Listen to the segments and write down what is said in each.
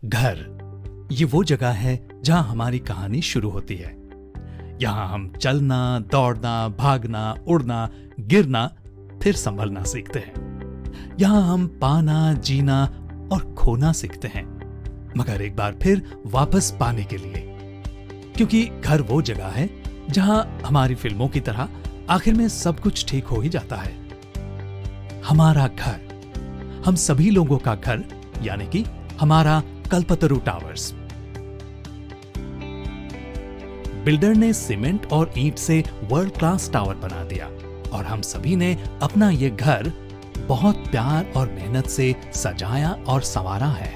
घर ये वो जगह है जहां हमारी कहानी शुरू होती है। यहां हम चलना, दौड़ना, भागना, उड़ना, गिरना, फिर संभलना सीखते हैं। यहां हम पाना, जीना और खोना सीखते हैं, मगर एक बार फिर वापस पाने के लिए। क्योंकि घर वो जगह है जहां हमारी फिल्मों की तरह आखिर में सब कुछ ठीक हो ही जाता है। हमारा घर, हम सभी लोगों का घर, यानी कि हमारा कल्पतरु टावर्स। बिल्डर ने सीमेंट और ईंट से वर्ल्ड क्लास टावर बना दिया और हम सभी ने अपना ये घर बहुत प्यार और मेहनत से सजाया और संवारा है।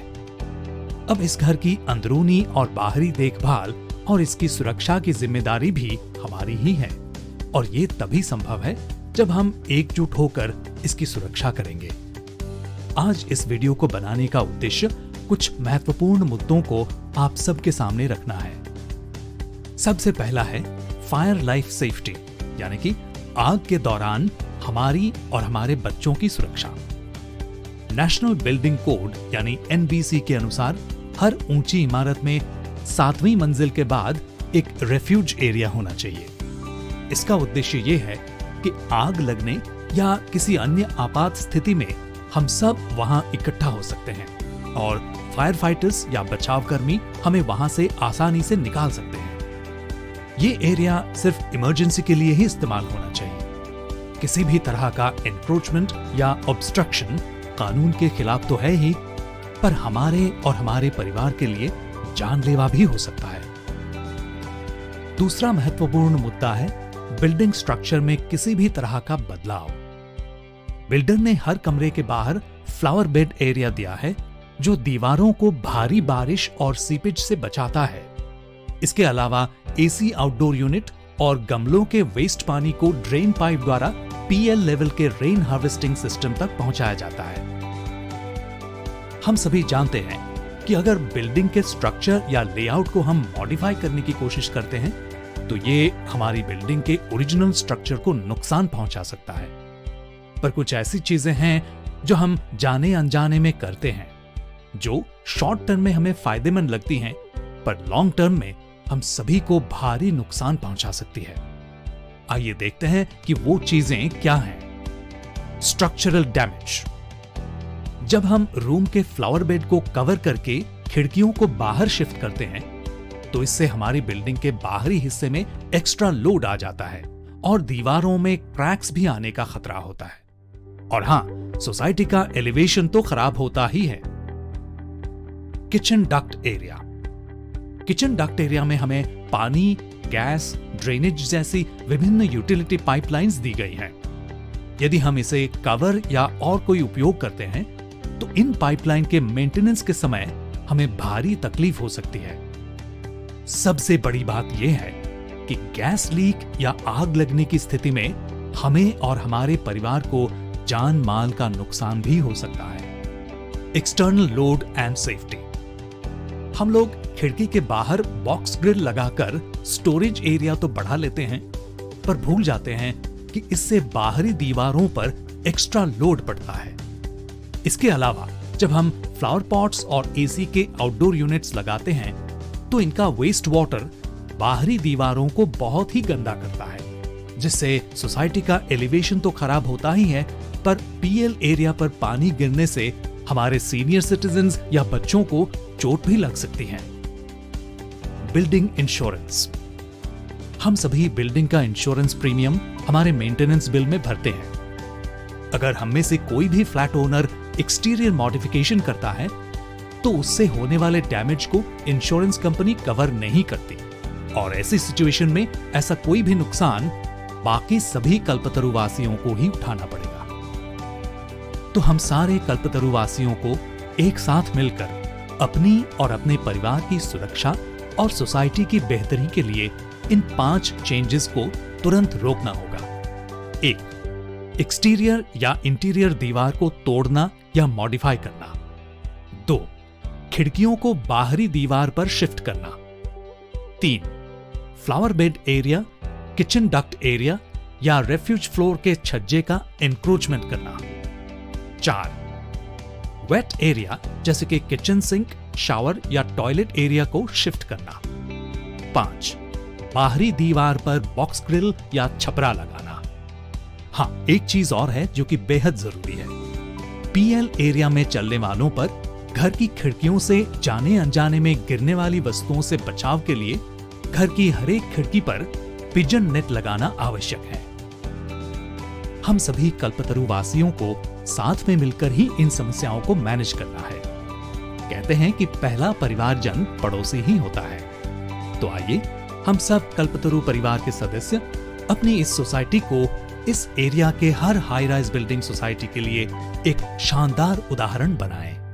अब इस घर की अंदरूनी और बाहरी देखभाल और इसकी सुरक्षा की जिम्मेदारी भी हमारी ही है, और ये तभी संभव है जब हम एकजुट होकर इसकी सुरक्षा करेंगे। आज इस वीडियो को बनाने का उद्देश्य कुछ महत्वपूर्ण मुद्दों को आप सबके सामने रखना है। सबसे पहला है फायर लाइफ सेफ्टी, यानी कि आग के दौरान हमारी और हमारे बच्चों की सुरक्षा। नेशनल बिल्डिंग कोड यानी एनबीसी के अनुसार हर ऊंची इमारत में 7वीं मंजिल के बाद एक रेफ्यूज एरिया होना चाहिए। इसका उद्देश्य यह है कि आग लगने या किसी अन्य आपात स्थिति में हम सब वहां इकट्ठा हो सकते हैं और फायर फाइटर्स या बचावकर्मी हमें वहां से आसानी से निकाल सकते हैं। ये एरिया सिर्फ इमरजेंसी के लिए ही इस्तेमाल होना चाहिए। किसी भी तरह का एनक्रोचमेंट या ऑब्स्ट्रक्शन कानून के खिलाफ तो है ही, पर हमारे और हमारे परिवार के लिए जानलेवा भी हो सकता है। दूसरा महत्वपूर्ण मुद्दा है बिल्डिंग स्ट्रक्चर में किसी भी तरह का बदलाव। बिल्डर ने हर कमरे के बाहर फ्लावर बेड एरिया दिया है जो दीवारों को भारी बारिश और सीपेज से बचाता है। इसके अलावा एसी आउटडोर यूनिट और गमलों के वेस्ट पानी को ड्रेन पाइप द्वारा पीएल लेवल के रेन हार्वेस्टिंग सिस्टम तक पहुंचाया जाता है। हम सभी जानते हैं कि अगर बिल्डिंग के स्ट्रक्चर या लेआउट को हम मॉडिफाई करने की कोशिश करते हैं तो ये हमारी बिल्डिंग के ओरिजिनल स्ट्रक्चर को नुकसान पहुंचा सकता है। पर कुछ ऐसी चीजें हैं जो हम जाने अनजाने में करते हैं, जो शॉर्ट टर्म में हमें फायदेमंद लगती हैं, पर लॉन्ग टर्म में हम सभी को भारी नुकसान पहुंचा सकती है। आइए देखते हैं कि वो चीजें क्या हैं। Structural damage. जब हम रूम के फ्लावर बेड को कवर करके खिड़कियों को बाहर शिफ्ट करते हैं तो इससे हमारी बिल्डिंग के बाहरी हिस्से में एक्स्ट्रा लोड आ जाता है और दीवारों में क्रैक्स भी आने का खतरा होता है। और हां, सोसाइटी का एलिवेशन तो खराब होता ही है। Kitchen duct area. Kitchen duct area में हमें पानी, गैस, ड्रेनेज जैसी विभिन्न यूटिलिटी पाइपलाइंस दी गई हैं। यदि हम इसे कवर या और कोई उपयोग करते हैं तो इन पाइपलाइन के मेंटेनेंस के समय हमें भारी तकलीफ हो सकती है। सबसे बड़ी बात यह है कि गैस लीक या आग लगने की स्थिति में हमें और हमारे परिवार को जान माल का नुकसान भी हो सकता है। External load and safety. हम लोग खिड़की के बाहर बॉक्स ग्रिल लगाकर स्टोरेज एरिया तो बढ़ा लेते हैं, पर भूल जाते हैं कि इससे बाहरी दीवारों पर एक्स्ट्रा लोड पड़ता है। इसके अलावा जब हम फ्लावर पॉट्स और एसी के आउटडोर यूनिट्स लगाते हैं तो इनका वेस्ट वाटर बाहरी दीवारों को बहुत ही गंदा करता है, जिससे सोसाइटी का एलिवेशन तो खराब होता ही है, पर पीएल एरिया पर पानी गिरने से हमारे सीनियर सिटीजन्स या बच्चों को चोट भी लग सकती है। Building insurance. हम सभी बिल्डिंग का इंश्योरेंस प्रीमियम हमारे मेंटेनेंस बिल में भरते हैं। अगर हम में से कोई भी फ्लैट ओनर एक्सटीरियर मॉडिफिकेशन करता है तो उससे होने वाले डैमेज को इंश्योरेंस कंपनी कवर नहीं करती, और ऐसी सिचुएशन में ऐसा कोई भी नुकसान बाकी सभी कल्पतरु वासियों को ही उठाना पड़ेगा। तो हम सारे कल्पतरु वासियों को एक साथ मिलकर अपनी और अपने परिवार की सुरक्षा और सोसाइटी की बेहतरी के लिए इन 5 चेंजेस को तुरंत रोकना होगा। 1. एक्सटीरियर या इंटीरियर दीवार को तोड़ना या मॉडिफाई करना। 2. खिड़कियों को बाहरी दीवार पर शिफ्ट करना। 3. Flower bed area, kitchen duct area या रेफ्यूज फ्लोर के छज्जे का एनक्रोचमेंट करना। 4. वेट एरिया जैसे कि किचन सिंक, शावर या टॉयलेट एरिया को शिफ्ट करना। 5. बाहरी दीवार पर बॉक्स ग्रिल या छपरा लगाना। हाँ, एक चीज और है जो कि बेहद जरूरी है। पीएल एरिया में चलने वालों पर घर की खिड़कियों से जाने अनजाने में गिरने वाली वस्तुओं से बचाव के लिए घर की हर एक खिड़की पर पिजन नेट लगाना आवश्यक है। हम सभी कल्पतरु वासियों को साथ में मिलकर ही इन समस्याओं को मैनेज करना है। कहते हैं कि पहला परिवारजन पड़ोसी ही होता है। तो आइए हम सब कल्पतरु परिवार के सदस्य अपनी इस सोसाइटी को, इस एरिया के हर हाई राइज बिल्डिंग सोसाइटी के लिए एक शानदार उदाहरण बनाएं।